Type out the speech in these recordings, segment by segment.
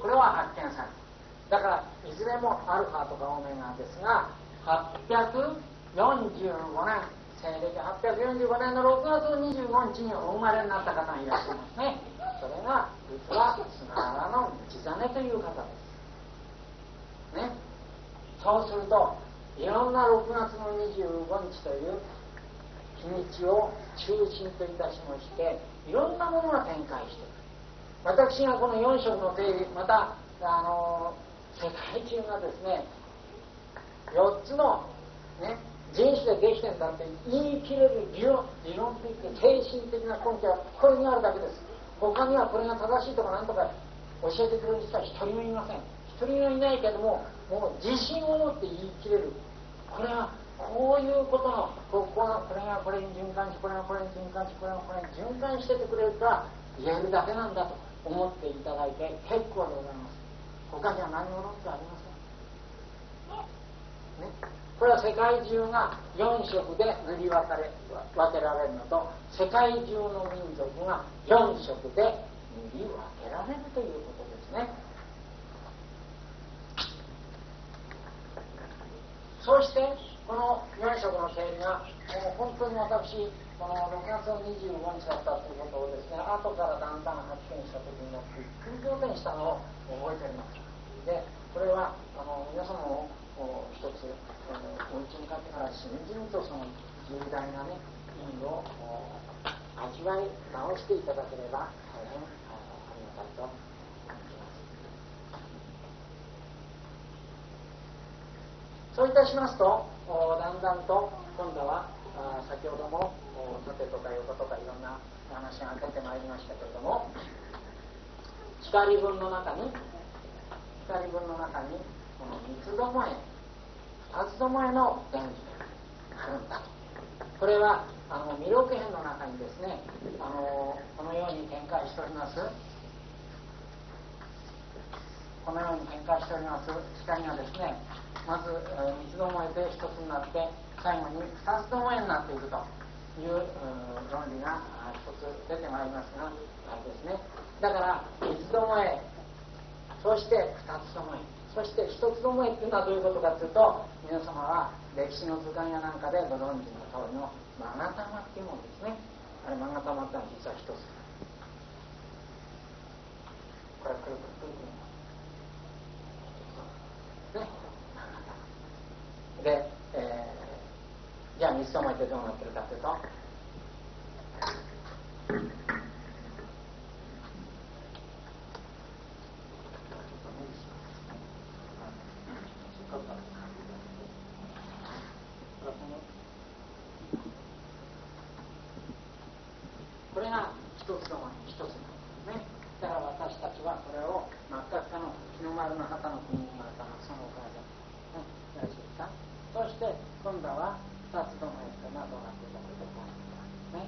これは発見された。だからいずれもアルファとかオメガですが、845年、西暦845年の6月25日にお生まれになった方がいらっしゃいますね。それが実は菅原道真という方ですね。そうするといろんな6月の25日という日にちを中心といたしまして、いろんなものが展開している。私がこの4色の定義、また世界中がですね、4つの、ね、人種でできてるんだって言い切れる理論的で精神的な根拠はこれにあるだけです。他にはこれが正しいとか何とか教えてくれる人は一人もいません。一人もいないけども、もう自信を持って言い切れる。これはこういうことの、これがこれに循環し、これがこれに循環し、これがこれに循環しててくれるから言えるだけなんだと思っていただいて結構でございます。他には何も論拠ありません、ね、これは世界中が4色で塗り分けられるのと、世界中の民族が4色で塗り分けられるということですね。そうしてこの4色の定理がもう本当に私この6月の25日だったということをですね、後からだんだん発見した時にはびっくり仰天したのを覚えております。でこれは皆様も一つお家に帰ってからしみじみとその重大なね意味を味わい直していただければ大変ありがたいと思います。そういたしますとだんだんと今度は先ほども縦とか横とかいろんな話が出てまいりましたけれども、光分の中にこの三つどもえ二つどもえの電気があるんだと。これは弥勒辺の中にですねこのように展開しております。このように展開しております光がですね、まず三つどもえで一つになって最後に二つどもえになっていくという論理が一つ出てまいりますが、あれですね。だから三つどもえ、そして二つどもえ、そして一つどもえっていうのはどういうことかというと、皆様は歴史の図鑑やなんかでご存知の通りの勾玉っていうものですね。あれ勾玉ってのは実は一つ。これくるくるくるくるね、で、じゃあ三つどもえってどうなってるかというと、これが一つどもえ、一つのね。だから私たちはこれを全く日の丸の旗の国に生まれたのはそのおかげで、ね、よろしいですか。そして今度は二つどもえというのはどうなっているかというと、ね、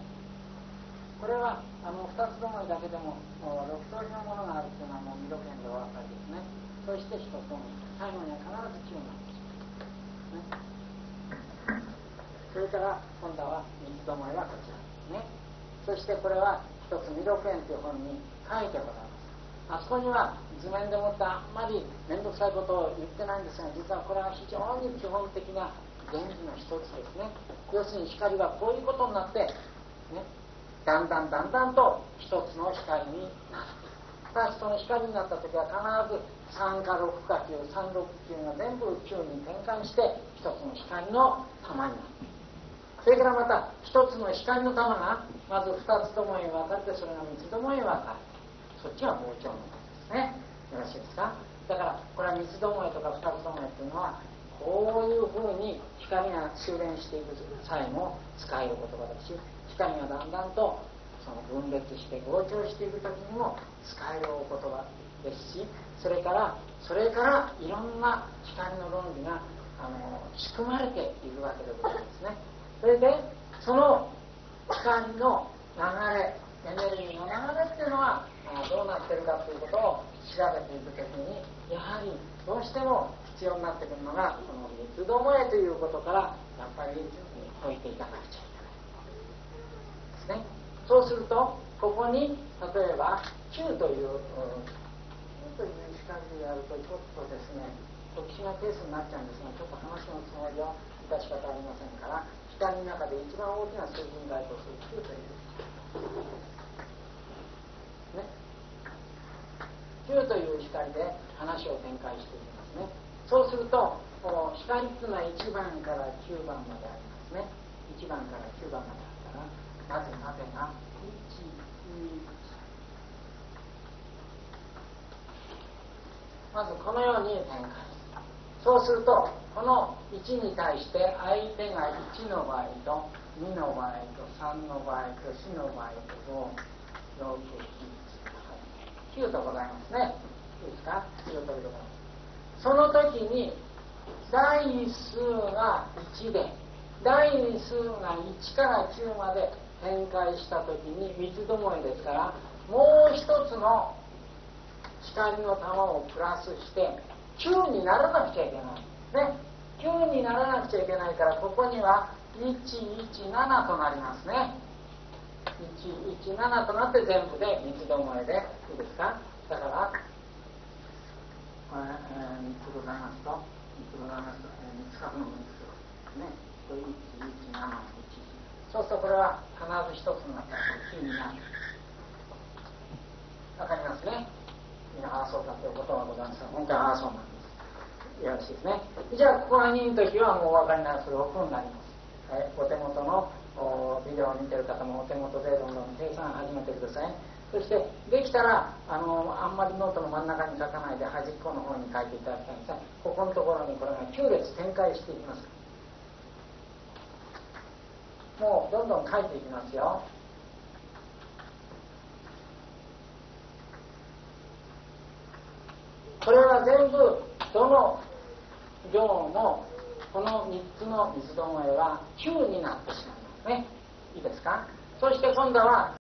これは二つどもえだけでも6通りのものがあるというのはもう弥勒辺でお分かりですね。そして一つどもえ、最後には必ず9なんです、ね。それから今度は三つどもえはこちらですね。そしてこれは一つ弥勒園という本に書いてございます。あそこには図面でもってあんまり面倒くさいことを言ってないんですが、実はこれは非常に基本的な原理の一つですね。要するに光はこういうことになって、ね、だんだんと一つの光になっていく。ただしその光になった時は必ず3か6か9、3、6、9が全部9に転換して一つの光の玉になっていく。それからまた一つの光の玉がまず二つどもえに分かれて、それが三つどもえに分かれて、そっちは膨張のことですね。よろしいですか。だからこれは三つどもえとか二つどもえっていうのはこういうふうに光が修練していく際も使える言葉だし、光がだんだんとその分裂して膨張していく時にも使えるお言葉ですし、それからいろんな光の論理が仕組まれているわけでございますね。それでその光の流れ、エネルギーの流れっていうのはどうなってるかということを調べていくときに、やはりどうしても必要になってくるのがこの三つどもえということからやっぱり解いていかなくちゃいけないですね。そうするとここに例えば9という光でやるとちょっとですね特殊なケースになっちゃうんですが、ちょっと話のつもりをいたし方ありませんから、光の中で一番大きな数字に該当する9というね、9という光で話を展開していきますね。そうすると光っていうのは1番から9番までありますね。1番から9番まであったら、なぜが1、2、まずこのように展開する。そうするとこの1に対して相手が1の場合と2の場合と3の場合と4の場合と合計9とございますね。いいですか。9ということです。その時に第1数が1で第2数が1から9まで展開した時に三つどもえですから、もう一つの光の玉をプラスして9にならなくちゃいけないね。9にならなくちゃいけないから、ここには117となりますね。117となって全部で三つどもえで、いいですか。だから3つございますと3つかの3つね、117の1、そうするとこれは必ず一つになったら9になる。わかりますね。ああそうだということはございますが、本当はああそうなんです。よろしいですね。じゃあここが2の時はもうお分かりになる、それ6になります。お手元のビデオを見ている方もお手元でどんどん計算始めてください。そしてできたらあんまりノートの真ん中に書かないで端っこの方に書いていただきたいんですが、ここのところにこれが9列展開していきます。もうどんどん書いていきますよ。これは全部どの行もこの3つの三つどもえは9になってしまいますね。いいですか。そして今度は